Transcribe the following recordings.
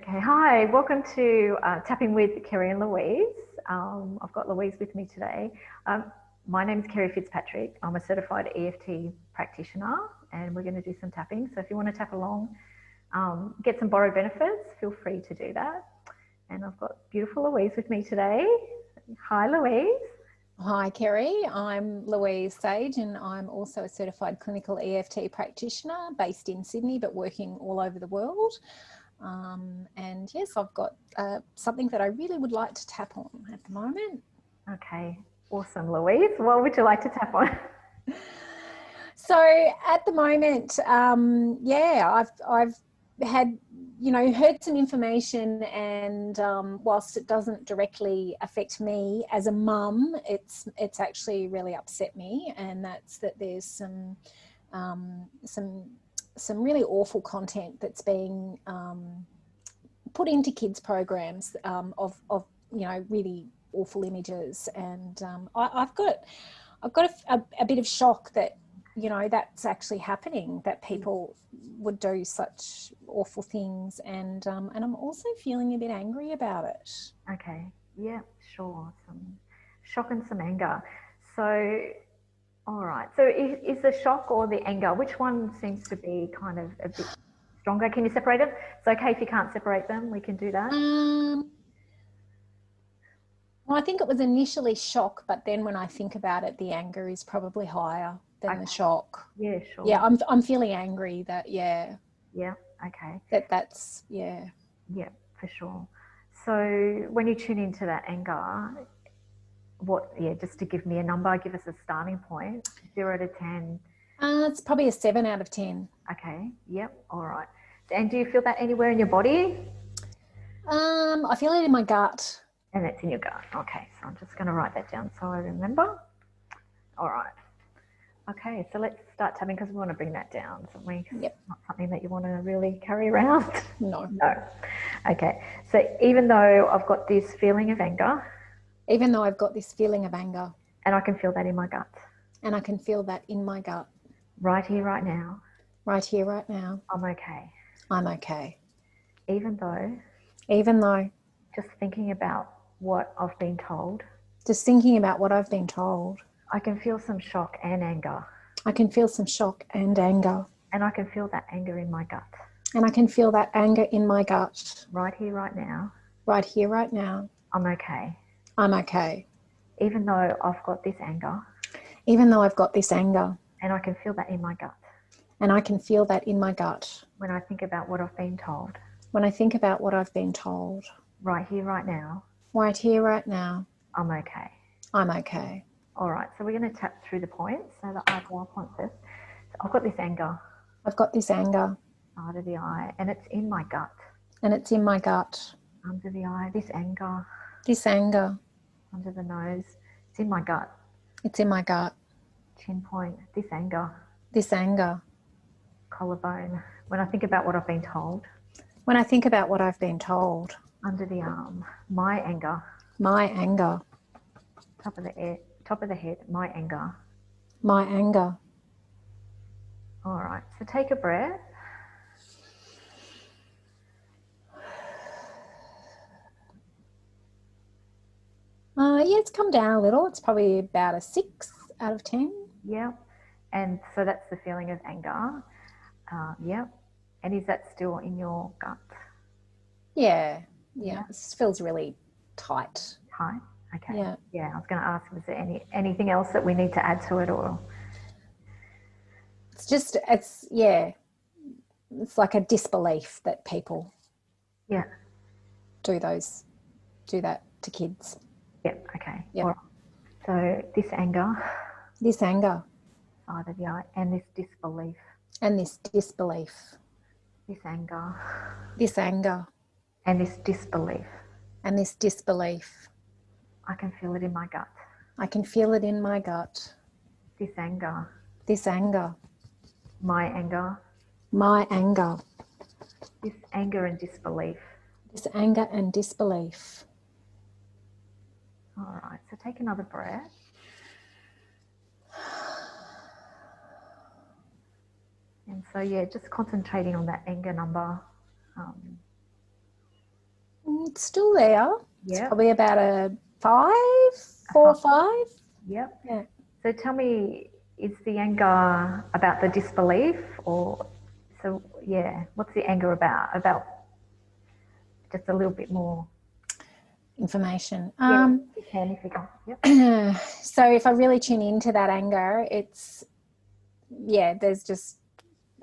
Okay, hi, welcome to Tapping with Kerri and Louise. I've got Louise with me today. My name is Kerri Fitzpatrick. I'm a certified EFT practitioner and we're going to do some tapping. So if you want to tap along, get some borrowed benefits, feel free to do that. And I've got beautiful Louise with me today. Hi, Louise. Hi, Kerri. I'm Louise Sage and I'm also a certified clinical EFT practitioner based in Sydney but working all over the world. And yes, I've got something that I really would like to tap on at the moment. Okay, awesome, Louise. What would you like to tap on? So at the moment, I've had, heard some information, and whilst it doesn't directly affect me as a mum, it's actually really upset me, and that's that there's some really awful content that's being put into kids programs of really awful images, and I've got a bit of shock that that's actually happening, that people would do such awful things, and I'm also feeling a bit angry about it. Okay, yeah, sure. Some shock and some anger. So, all right. So is the shock or the anger, which one seems to be kind of a bit stronger? Can you separate them? It's okay if you can't separate them, we can do that. Well, I think it was initially shock, but then when I think about it, the anger is probably higher than the shock. Yeah, sure. Yeah, I'm feeling angry that, Yeah, okay. That's, yeah. Yeah, for sure. So when you tune into that anger, just to give me a number, give us a starting point, 0 to 10. It's probably a 7 out of 10. Okay, yep, all right. And do you feel that anywhere in your body? I feel it in my gut. And it's in your gut. Okay, so I'm just going to write that down so I remember. All right. Okay, so let's start tapping because we want to bring that down, don't we? Yep. It's not something that you want to really carry around. No. No. Okay, so even though I've got this feeling of anger. Even though I've got this feeling of anger. And I can feel that in my gut. And I can feel that in my gut. Right here, right now. Right here, right now. I'm okay. I'm okay. Even though. Just thinking about what I've been told. Just thinking about what I've been told. I can feel some shock and anger. I can feel some shock and anger. And I can feel that anger in my gut. And I can feel that anger in my gut. Right here, right now. Right here, right now. I'm okay. I'm okay. Even though I've got this anger. Even though I've got this anger. And I can feel that in my gut. And I can feel that in my gut. When I think about what I've been told. When I think about what I've been told. Right here, right now. Right here, right now. I'm okay. I'm okay. All right, so we're going to tap through the points. So the eyebrow point first. So I've got this anger. I've got this anger. Side of the eye, and it's in my gut. And it's in my gut. Under the eye, this anger. This anger. Under the nose, it's in my gut. It's in my gut. Chin point, this anger. This anger. Collarbone, when I think about what I've been told. When I think about what I've been told. Under the arm, my anger. My anger. Top of the head, my anger. My anger. All right, so take a breath. It's come down a little. It's probably about a 6 out of 10. Yeah, and so that's the feeling of anger. Yeah, and is that still in your gut? Yeah. It feels really tight. Tight? Okay. Yeah. I was going to ask, is there anything else that we need to add to it, or? It's like a disbelief that people do that to kids. Yep, okay. Yep. All right. So this anger. Side of the eye, and this disbelief. This anger. And this disbelief. I can feel it in my gut. This anger. My anger. This anger and disbelief. All right, so take another breath. And so, just concentrating on that anger number. It's still there. It's Yep. probably about a 5, 4 or 5. Yep. Yeah. So tell me, is the anger about the disbelief, or so? Yeah. What's the anger about? About just a little bit more Information. if you can, if you can. Yep. So if I really tune into that anger, it's, there's just,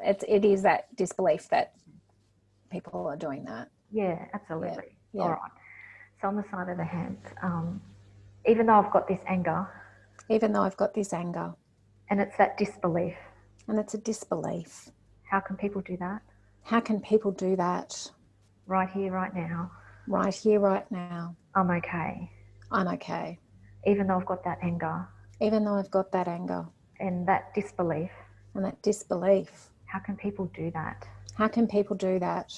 it is that disbelief that people are doing that. Yeah, absolutely. Yeah. All right. So on the side of the hand, even though I've got this anger, and it's that disbelief, and it's a disbelief. how can people do that? How can people do that? Right here, right now. Right here, right now. I'm okay. I'm okay. Even though I've got that anger. Even though I've got that anger. And that disbelief. And that disbelief. How can people do that? How can people do that?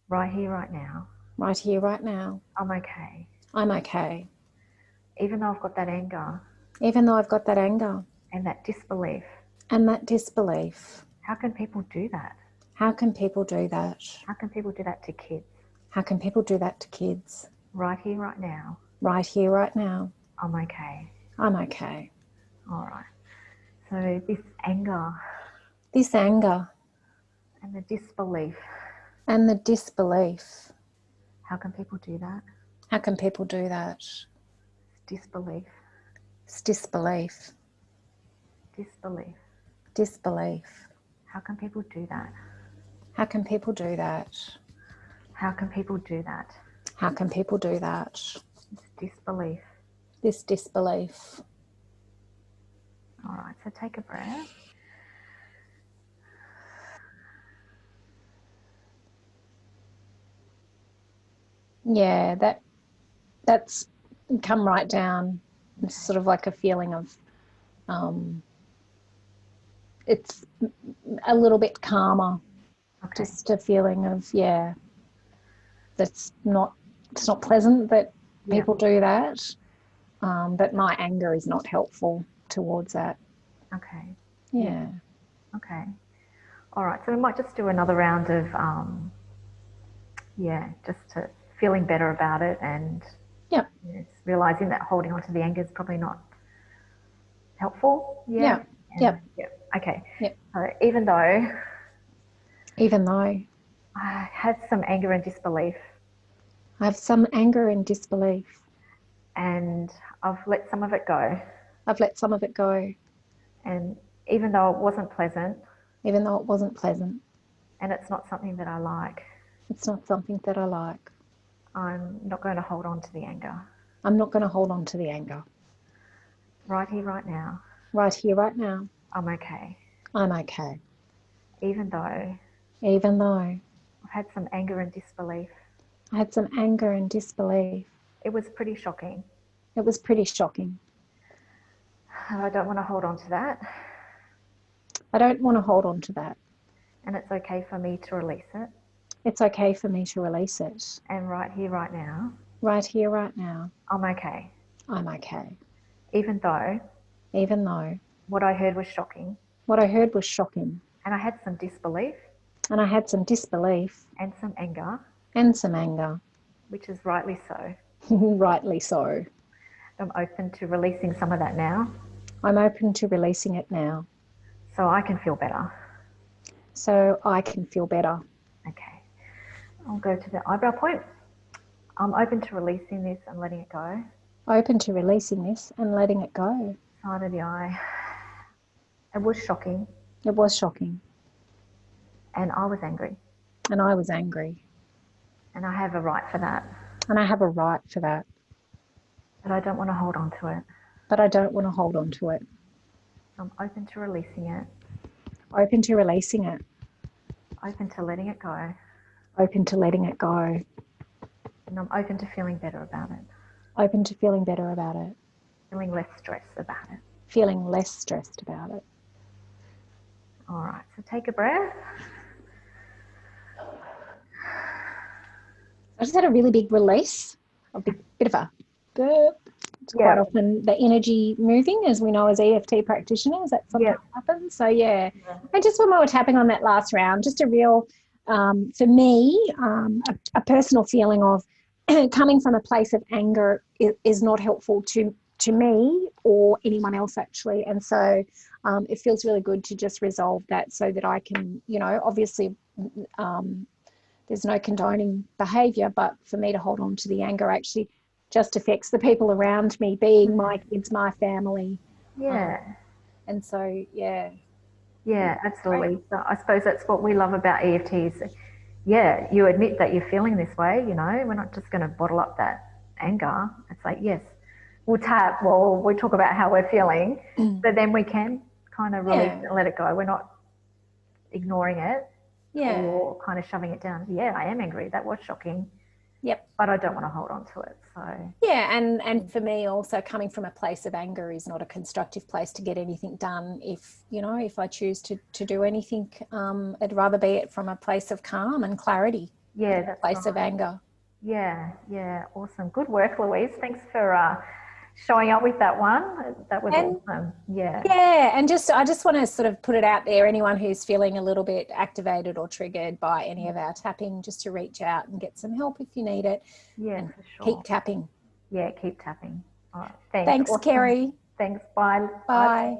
Right here, right now. Right here, right now. I'm okay. I'm okay. Even though I've got that anger. Even though I've got that anger. And that disbelief. And that disbelief. How can people do that? How can people do that? How can people do that to kids? How can people do that to kids? Right here, right now. Right here, right now. I'm okay. I'm okay. All right. So this anger. This anger. And the disbelief. And the disbelief. How can people do that? How can people do that? Disbelief. It's disbelief. Disbelief. Disbelief. How can people do that? How can people do that? How can people do that? How can people do that? It's disbelief. This disbelief. All right, so take a breath. Yeah, that's come right down. It's sort of like a feeling of, it's a little bit calmer. Okay. Just a feeling of, it's not pleasant that people do that, but my anger is not helpful towards that. Okay. Yeah. Okay. All right, so we might just do another round of, just to feeling better about it, and realizing that holding on to the anger is probably not helpful. Yeah. Okay. Yep. Even though I have some anger and disbelief. I have some anger and disbelief. And I've let some of it go. I've let some of it go. And even though it wasn't pleasant. Even though it wasn't pleasant. And it's not something that I like. It's not something that I like. I'm not going to hold on to the anger. I'm not going to hold on to the anger. Right here, right now. Right here, right now. I'm okay. I'm okay. Even though I've had some anger and disbelief. I had some anger and disbelief. It was pretty shocking. It was pretty shocking. I don't want to hold on to that. I don't want to hold on to that. And it's okay for me to release it. It's okay for me to release it. And right here, right now. Right here, right now. I'm okay. I'm okay. Even though what I heard was shocking. What I heard was shocking. And I had some disbelief. And I had some disbelief. And some anger. And some anger. Which is rightly so. Rightly so. I'm open to releasing some of that now. I'm open to releasing it now. So I can feel better. So I can feel better. Okay. I'll go to the eyebrow point. I'm open to releasing this and letting it go. Open to releasing this and letting it go. Side of the eye. It was shocking. It was shocking. And I was angry. And I was angry. And I have a right for that. And I have a right for that. But I don't want to hold on to it. But I don't want to hold on to it. I'm open to releasing it. Open to releasing it. Open to letting it go. Open to letting it go. And I'm open to feeling better about it. Open to feeling better about it. Feeling less stressed about it. Feeling less stressed about it. All right, so take a breath. I just had a really big release, a bit of a burp. It's quite often the energy moving, as we know as EFT practitioners, that sometimes happens. So and just when we were tapping on that last round, just a real, for me, a personal feeling of coming from a place of anger is not helpful to me or anyone else, actually. And so it feels really good to just resolve that so that I can, you know, obviously there's no condoning behaviour, but for me to hold on to the anger actually just affects the people around me, being my kids, my family. Yeah. And so, yeah. Yeah, absolutely. So I suppose that's what we love about EFTs. Yeah, you admit that you're feeling this way, you know, we're not just going to bottle up that anger. It's like, yes, we'll tap, well, we talk about how we're feeling, but then we can kind of release it and let it go. We're not ignoring it or kind of shoving it down. Yeah, I am angry. That was shocking. Yep. But I don't want to hold on to it. So yeah, and for me also, coming from a place of anger is not a constructive place to get anything done. If, you know, if I choose to do anything, I'd rather be it from a place of calm and clarity. Yeah, that's place right. of anger. Yeah, yeah, awesome. Good work, Louise. Thanks for showing up with that one. That was awesome. Yeah. Yeah, and I just want to sort of put it out there, anyone who's feeling a little bit activated or triggered by any of our tapping, just to reach out and get some help if you need it. Yeah, and for sure. Keep tapping. Yeah, keep tapping. All right. Thanks, Awesome. Kerri. Thanks. Bye. Bye.